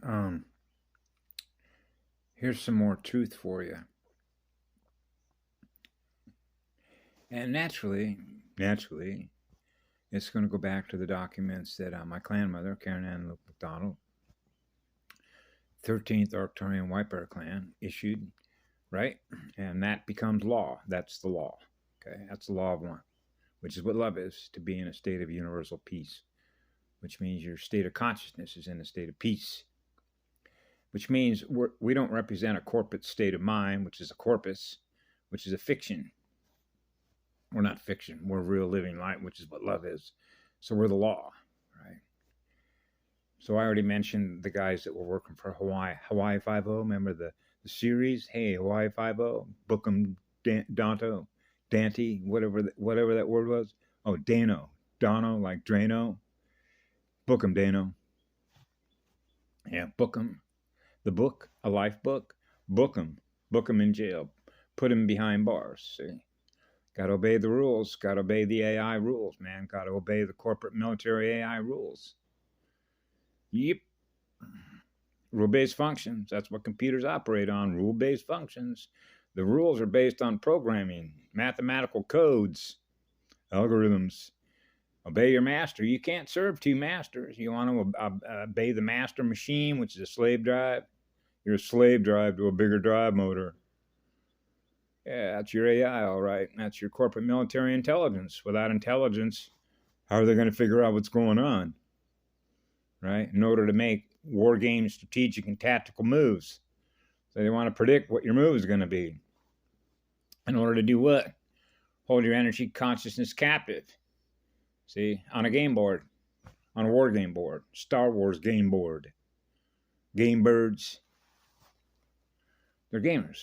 um, here's some more truth for you. And naturally, it's going to go back to the documents that my clan mother, Karen Ann Luke MacDonald, 13th Arcturian White Bear clan, issued, right? And that becomes law. That's the law. Okay, that's the law of one, which is what love is, to be in a state of universal peace, which means your state of consciousness is in a state of peace, which means we don't represent a corporate state of mind, which is a corpus, which is a fiction. We're not fiction. We're real living light, which is what love is. So we're the law, right? So I already mentioned the guys that were working for Hawaii Five-O. Remember the series? Hey, Hawaii Five-O, Bookham, Dante, whatever that word was. Oh, Dono, like Drano. Bookham, Dano. Yeah, Bookham. The book, a life book. Book him in jail. Put him behind bars. See? Got to obey the rules. Got to obey the AI rules, man. Got to obey the corporate military AI rules. Yep. Rule-based functions. That's what computers operate on. Rule-based functions. The rules are based on programming, mathematical codes, algorithms. Obey your master. You can't serve two masters. You want to obey the master machine, which is a slave drive. You're a slave drive to a bigger drive motor. Yeah, that's your AI, all right. That's your corporate military intelligence. Without intelligence, how are they going to figure out what's going on? Right? In order to make war game strategic and tactical moves. So they want to predict what your move is going to be. In order to do what? Hold your energy consciousness captive. See, on a game board, on a war game board, Star Wars game board. Game birds. They're gamers.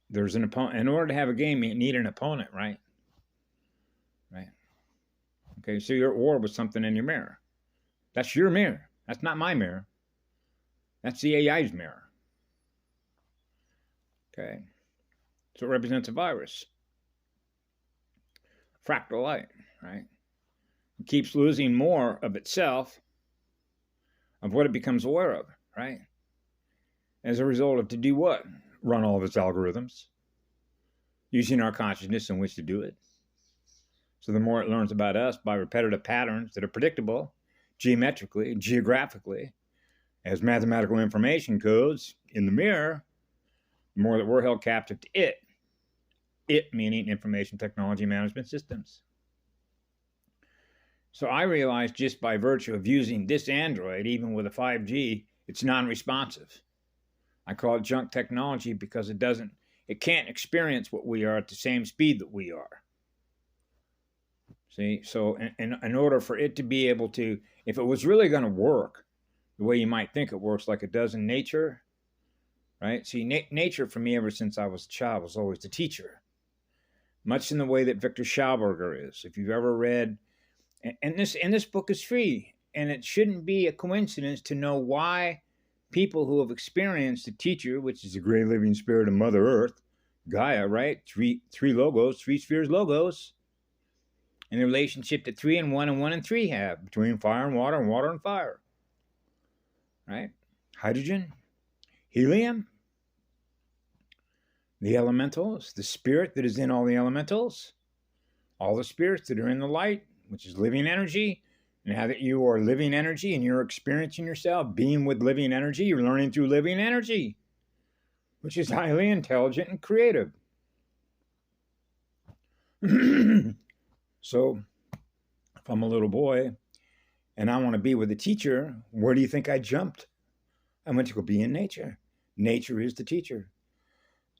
There's an opponent. In order to have a game, you need an opponent, right? Right. Okay, so you're at war with something in your mirror. That's your mirror. That's not my mirror. That's the AI's mirror. Okay. So it represents a virus. Fractal light, right? It keeps losing more of itself, of what it becomes aware of, right? As a result of to do what? Run all of its algorithms, using our consciousness in which to do it. So the more it learns about us by repetitive patterns that are predictable, geometrically, geographically, as mathematical information codes in the mirror, the more that we're held captive to it. It meaning information technology management systems. So I realized just by virtue of using this Android, even with a 5G, it's non-responsive. I call it junk technology because it can't experience what we are at the same speed that we are. See, so in order for it to be able to, if it was really going to work the way you might think it works, like it does in nature, right? See, nature for me ever since I was a child was always the teacher, much in the way that Victor Schauberger is. If you've ever read, and this book is free, and it shouldn't be a coincidence to know why people who have experienced the teacher, which is the great living spirit of Mother Earth, Gaia, right? Three logos, three spheres logos, and the relationship that 3 and 1 and 1 and 3 have between fire and water and fire, right? Hydrogen, helium, the elementals, the spirit that is in all the elementals, all the spirits that are in the light, which is living energy. Now that you are living energy and you're experiencing yourself being with living energy, you're learning through living energy, which is highly intelligent and creative. So if I'm a little boy and I want to be with a teacher, where do you think I jumped? I went to go be in nature. Nature is the teacher.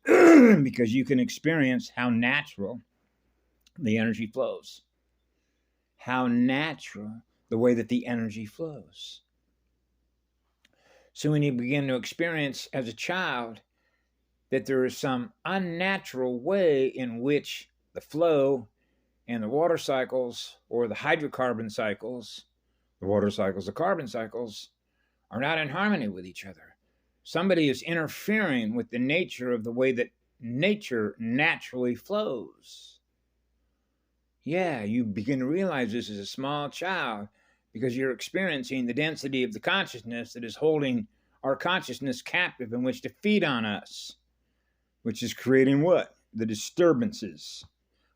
Because you can experience how natural the energy flows. How natural the way that the energy flows. So when you begin to experience as a child that there is some unnatural way in which the flow and the water cycles or the hydrocarbon cycles, the water cycles, the carbon cycles, are not in harmony with each other. Somebody is interfering with the nature of the way that nature naturally flows. Yeah, you begin to realize this as a small child because you're experiencing the density of the consciousness that is holding our consciousness captive in which to feed on us, which is creating what? The disturbances,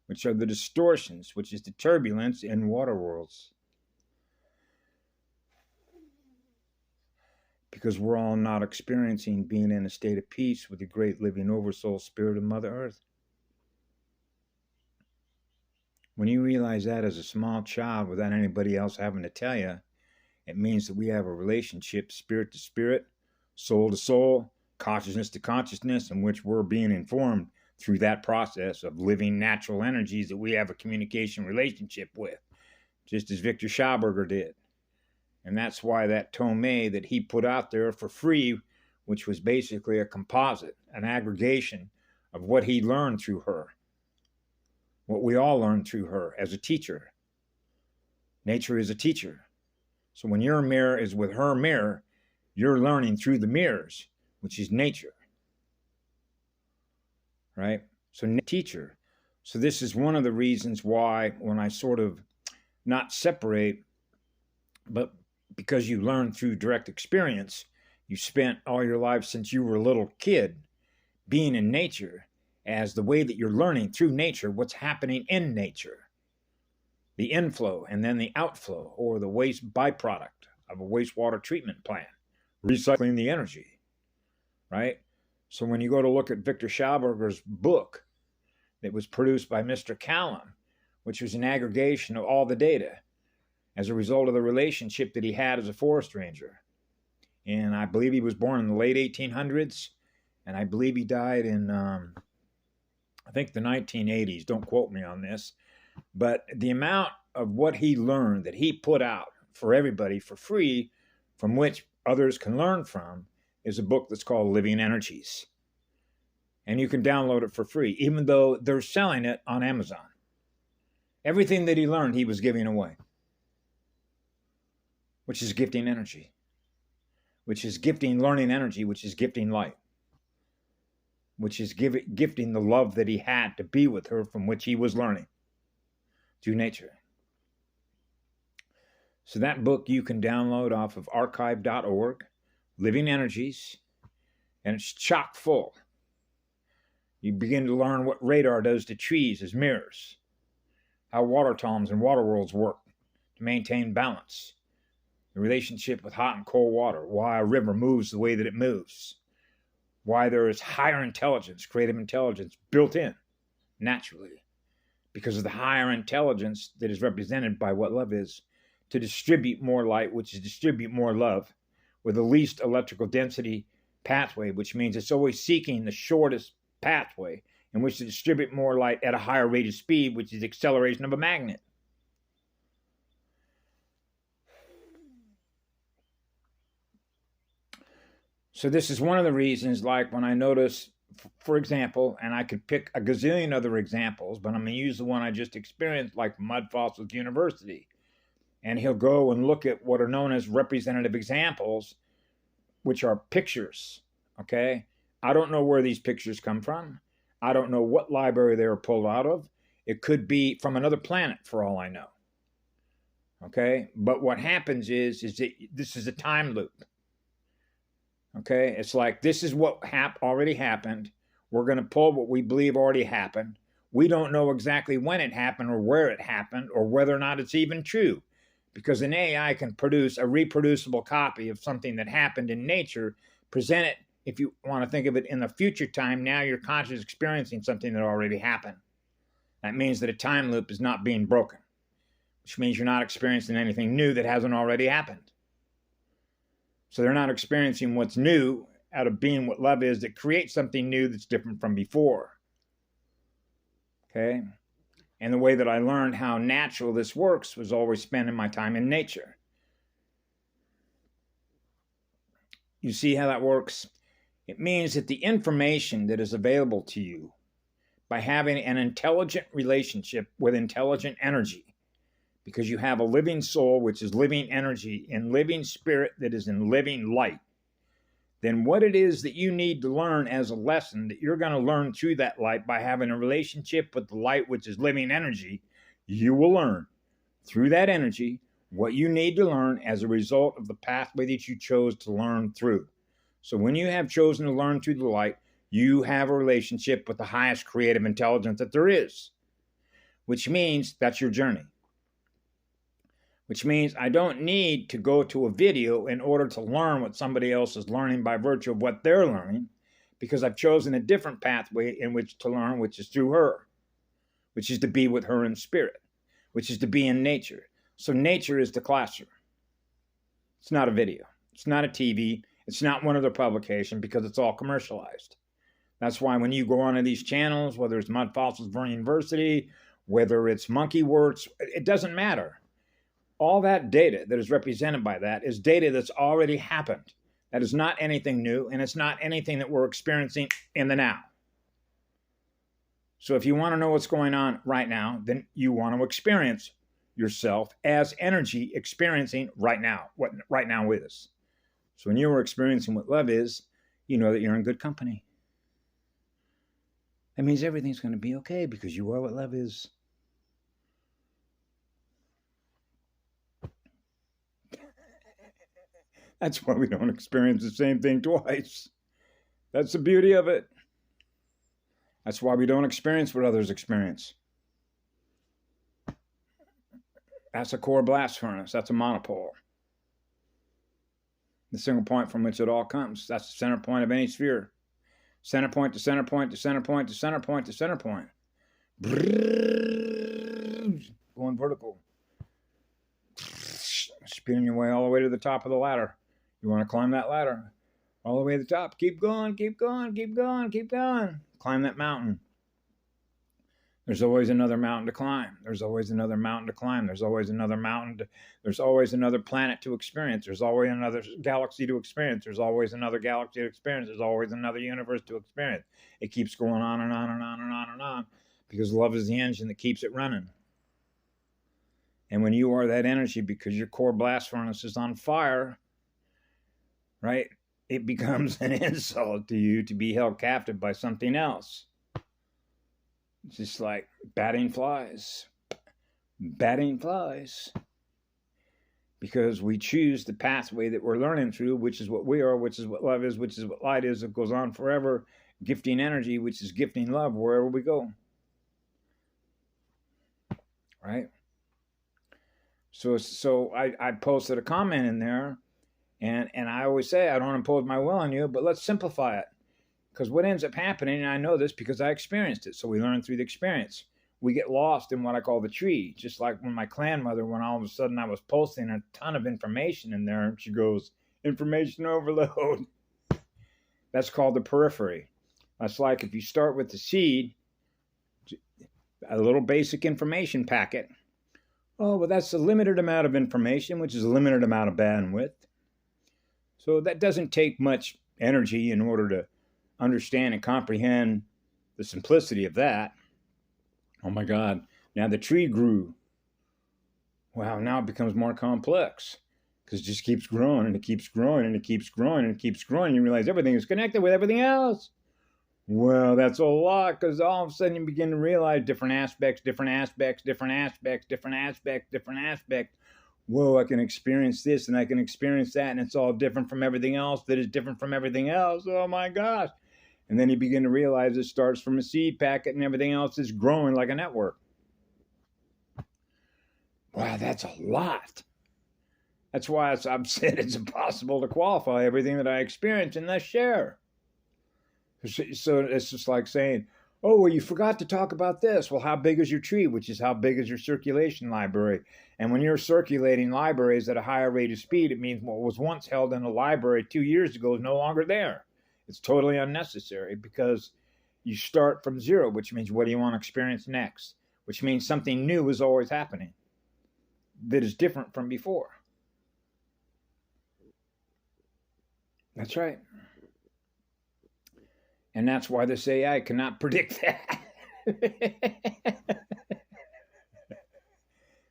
which are the distortions, which is the turbulence in water worlds. Because we're all not experiencing being in a state of peace with the great living oversoul spirit of Mother Earth. When you realize that as a small child without anybody else having to tell you, it means that we have a relationship, spirit to spirit, soul to soul, consciousness to consciousness, in which we're being informed through that process of living natural energies that we have a communication relationship with, just as Victor Schauberger did. And that's why that tome that he put out there for free, which was basically a composite, an aggregation of what he learned through her, what we all learned through her as a teacher. Nature is a teacher. So when your mirror is with her mirror, you're learning through the mirrors, which is nature. Right? So teacher. So this is one of the reasons why when I sort of not separate, but because you learn through direct experience, you spent all your life since you were a little kid being in nature as the way that you're learning through nature what's happening in nature. The inflow and then the outflow, or the waste byproduct of a wastewater treatment plant, recycling the energy, right? So when you go to look at Victor Schauberger's book that was produced by Mr. Callum, which was an aggregation of all the data as a result of the relationship that he had as a forest ranger. And I believe he was born in the late 1800s, and I believe he died in, I think, the 1980s. Don't quote me on this. But the amount of what he learned that he put out for everybody for free, from which others can learn from, is a book that's called Living Energies. And you can download it for free, even though they're selling it on Amazon. Everything that he learned, he was giving away, which is gifting energy, which is gifting learning energy, which is gifting light, which is gifting the love that he had to be with her, from which he was learning through nature. So that book you can download off of archive.org, Living Energies, and it's chock full. You begin to learn what radar does to trees as mirrors, how water toms and water worlds work to maintain balance, the relationship with hot and cold water, why a river moves the way that it moves, why there is higher intelligence, creative intelligence built in naturally, because of the higher intelligence that is represented by what love is, to distribute more light, which is distribute more love, with the least electrical density pathway, which means it's always seeking the shortest pathway in which to distribute more light at a higher rate of speed, which is acceleration of a magnet. So this is one of the reasons, like when I notice, for example, and I could pick a gazillion other examples, but I'm going to use the one I just experienced, like Mud Fossils University. And he'll go and look at what are known as representative examples, which are pictures, okay? I don't know where these pictures come from. I don't know what library they were pulled out of. It could be from another planet, for all I know, okay? But what happens is that this is a time loop. Okay, it's like this is what already happened. We're going to pull what we believe already happened. We don't know exactly when it happened or where it happened or whether or not it's even true, because an AI can produce a reproducible copy of something that happened in nature, present it, if you want to think of it in the future time. Now you're consciously experiencing something that already happened. That means that a time loop is not being broken, which means you're not experiencing anything new that hasn't already happened. So they're not experiencing what's new out of being what love is, that creates something new that's different from before. Okay? And the way that I learned how natural this works was always spending my time in nature. You see how that works? It means that the information that is available to you by having an intelligent relationship with intelligent energy, because you have a living soul, which is living energy, and living spirit that is in living light, then what it is that you need to learn as a lesson that you're going to learn through that light by having a relationship with the light, which is living energy, you will learn through that energy what you need to learn as a result of the pathway that you chose to learn through. So when you have chosen to learn through the light, you have a relationship with the highest creative intelligence that there is, which means that's your journey. Which means I don't need to go to a video in order to learn what somebody else is learning by virtue of what they're learning, because I've chosen a different pathway in which to learn, which is through her, which is to be with her in spirit, which is to be in nature. So nature is the classroom. It's not a video. It's not a TV. It's not one other publication, because it's all commercialized. That's why when you go onto these channels, whether it's Mud Fossils Vern University, whether it's Monkey Words, it doesn't matter. All that data that is represented by that is data that's already happened. That is not anything new, and it's not anything that we're experiencing in the now. So if you want to know what's going on right now, then you want to experience yourself as energy experiencing right now, what right now is. So when you are experiencing what love is, you know that you're in good company. That means everything's going to be okay, because you are what love is. That's why we don't experience the same thing twice. That's the beauty of it. That's why we don't experience what others experience. That's a core blast furnace. That's a monopole. The single point from which it all comes. That's the center point of any sphere. Center point to center point to center point to center point to center point. Going vertical. Spinning your way all the way to the top of the ladder. You want to climb that ladder all the way to the top. Keep going, keep going, keep going, keep going. Climb that mountain. There's always another mountain to climb. There's always another mountain to climb. There's always another mountain. There's always another planet to experience. There's always another galaxy to experience. There's always another galaxy to experience. There's always another universe to experience. It keeps going on and on and on and on and on, because love is the engine that keeps it running. And when you are that energy, because your core blast furnace is on fire, right, it becomes an insult to you to be held captive by something else. It's just like batting flies. Batting flies. Because we choose the pathway that we're learning through, which is what we are, which is what love is, which is what light is. It goes on forever. Gifting energy, which is gifting love wherever we go. Right? So I posted a comment in there, and I always say I don't impose my will on you, but let's simplify it. Because what ends up happening, and I know this because I experienced it, so we learn through the experience. We get lost in what I call the tree, just like when my clan mother, when all of a sudden I was posting a ton of information in there, and she goes, information overload. That's called the periphery. That's like if you start with the seed, a little basic information packet. Oh, but that's a limited amount of information, which is a limited amount of bandwidth. So that doesn't take much energy in order to understand and comprehend the simplicity of that. Oh my God, now the tree grew. Wow, now it becomes more complex, because it just keeps growing and it keeps growing and it keeps growing and it keeps growing. You realize everything is connected with everything else. Well, that's a lot, because all of a sudden you begin to realize different aspects, different aspects, different aspects, different aspects, different aspects. Whoa, I can experience this and I can experience that, and it's all different from everything else that is different from everything else. Oh my gosh. And then you begin to realize it starts from a seed packet and everything else is growing like a network. Wow, that's a lot. That's why I've said it's impossible to qualify everything that I experience and thus share. So it's just like saying, oh, well, you forgot to talk about this. Well, how big is your tree, which is how big is your circulation library? And when you're circulating libraries at a higher rate of speed, it means what was once held in a library 2 years ago is no longer there. It's totally unnecessary, because you start from zero, which means what do you want to experience next? Which means something new is always happening that is different from before. That's right. And that's why this AI cannot predict that.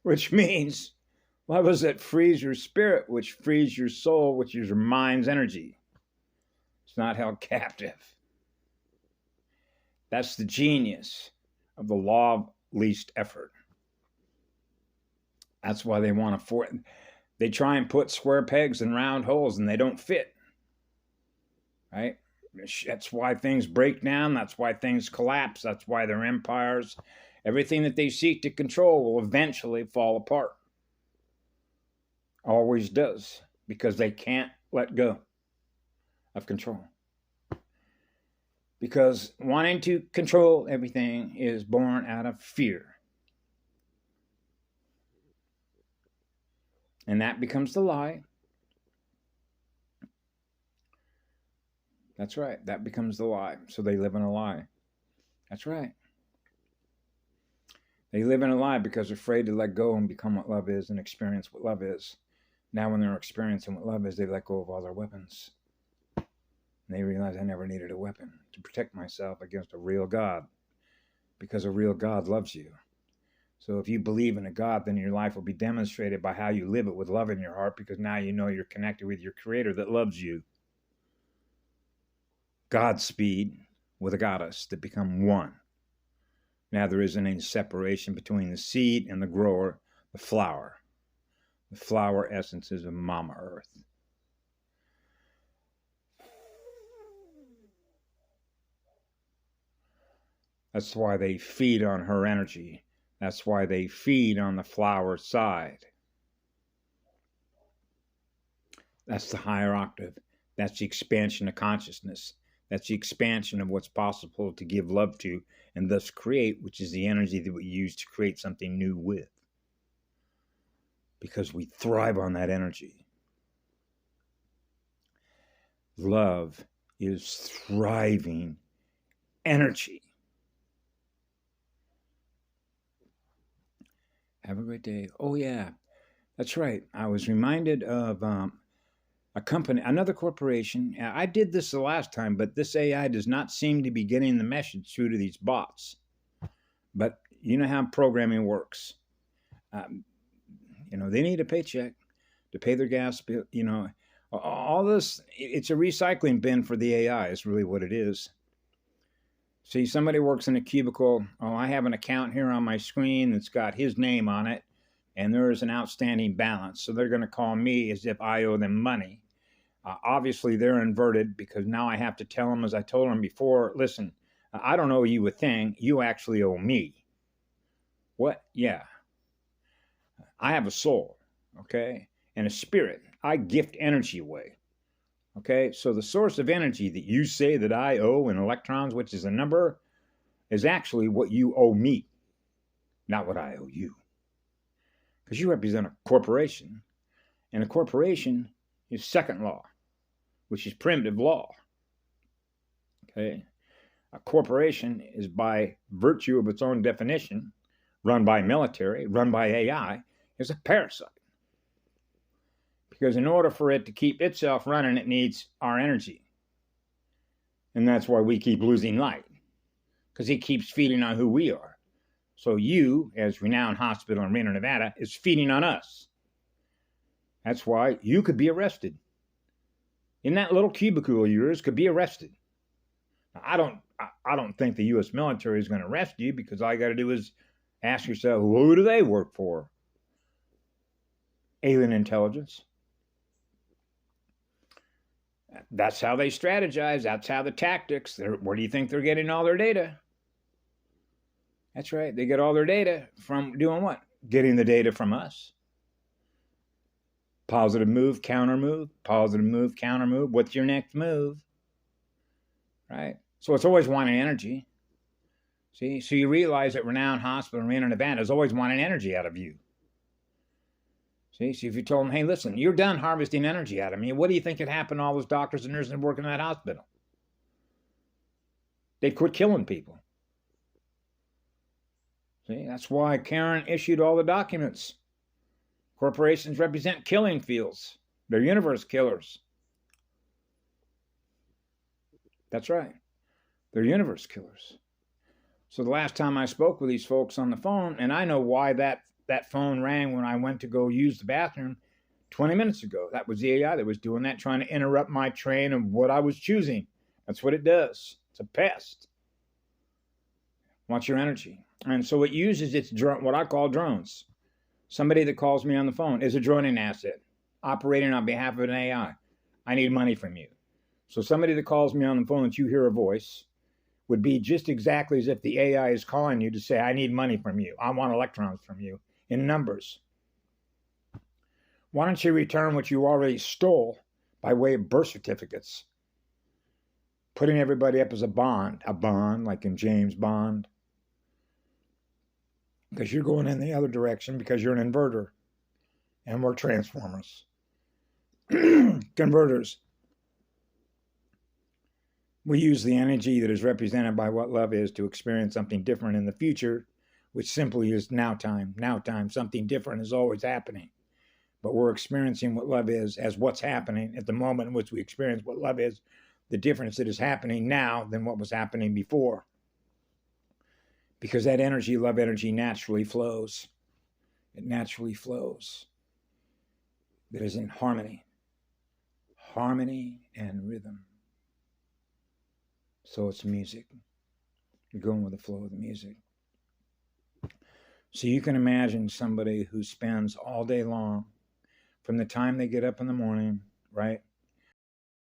Which means, what was it? Frees your spirit, which frees your soul, which is your mind's energy. It's not held captive. That's the genius of the law of least effort. That's why they want to they try and put square pegs in round holes and they don't fit. Right? That's why things break down. That's why things collapse. That's why their empires, everything that they seek to control will eventually fall apart. Always does, because they can't let go of control. Because wanting to control everything is born out of fear. And that becomes the lie. That's right. That becomes the lie. So they live in a lie. That's right. They live in a lie because they're afraid to let go and become what love is and experience what love is. Now when they're experiencing what love is, they let go of all their weapons. And they realize I never needed a weapon to protect myself against a real God, because a real God loves you. So if you believe in a God, then your life will be demonstrated by how you live it with love in your heart, because now you know you're connected with your Creator that loves you. Godspeed with a goddess that become one. Now there isn't any separation between the seed and the grower, the flower. The flower essences of Mama Earth. That's why they feed on her energy. That's why they feed on the flower side. That's the higher octave. That's the expansion of consciousness. That's the expansion of what's possible to give love to and thus create, which is the energy that we use to create something new with. Because we thrive on that energy. Love is thriving energy. Have a great day. Oh, yeah, that's right. I was reminded of a company, another corporation. I did this the last time, but this AI does not seem to be getting the message through to these bots. But you know how programming works. They need a paycheck to pay their gas bill. All this, it's a recycling bin for the AI is really what it is. See, somebody works in a cubicle. Oh, I have an account here on my screen that's got his name on it, and there's an outstanding balance. So they're going to call me as if I owe them money. Obviously, they're inverted, because now I have to tell them, as I told them before, listen, I don't owe you a thing. You actually owe me. What? Yeah. I have a soul, okay, and a spirit. I gift energy away. Okay, so the source of energy that you say that I owe in electrons, which is a number, is actually what you owe me, not what I owe you. Because you represent a corporation, and a corporation is second law, which is primitive law. Okay, a corporation is, by virtue of its own definition, run by military, run by AI, is a parasite. Because in order for it to keep itself running, it needs our energy. And that's why we keep losing light. Because it keeps feeding on who we are. So you, as Renown Hospital in Reno, Nevada, is feeding on us. That's why you could be arrested. In that little cubicle of yours could be arrested. Now, I don't think the U.S. military is going to arrest you, because all you got to do is ask yourself, who do they work for? Alien intelligence. That's how they strategize. That's how the tactics. Where do you think they're getting all their data? That's right. They get all their data from doing what? Getting the data from us. Positive move, counter move. Positive move, counter move. What's your next move? Right? So it's always wanting energy. See? So you realize that Renown Hospital in Reno, Nevada is always wanting energy out of you. See, so if you told them, hey, listen, you're done harvesting energy out of me, what do you think could happen to all those doctors and nurses that work in that hospital? They'd quit killing people. See, that's why Karen issued all the documents. Corporations represent killing fields. They're universe killers. That's right. They're universe killers. So the last time I spoke with these folks on the phone, and I know why that phone rang when I went to go use the bathroom 20 minutes ago. That was the AI that was doing that, trying to interrupt my train of what I was choosing. That's what it does. It's a pest. Wants your energy. And so it uses its what I call drones. Somebody that calls me on the phone is a joining asset operating on behalf of an AI. I need money from you. So somebody that calls me on the phone that you hear a voice would be just exactly as if the AI is calling you to say, I need money from you. I want electrons from you in numbers. Why don't you return what you already stole by way of birth certificates? Putting everybody up as a bond like in James Bond. Because you're going in the other direction because you're an inverter. And we're transformers. Converters. We use the energy that is represented by what love is to experience something different in the future, which simply is now time. Now time. Something different is always happening. But we're experiencing what love is as what's happening at the moment in which we experience what love is, the difference that is happening now than what was happening before. Because that energy, love energy, naturally flows. It naturally flows. It is in harmony. Harmony and rhythm. So it's music. You're going with the flow of the music. So you can imagine somebody who spends all day long, from the time they get up in the morning, right,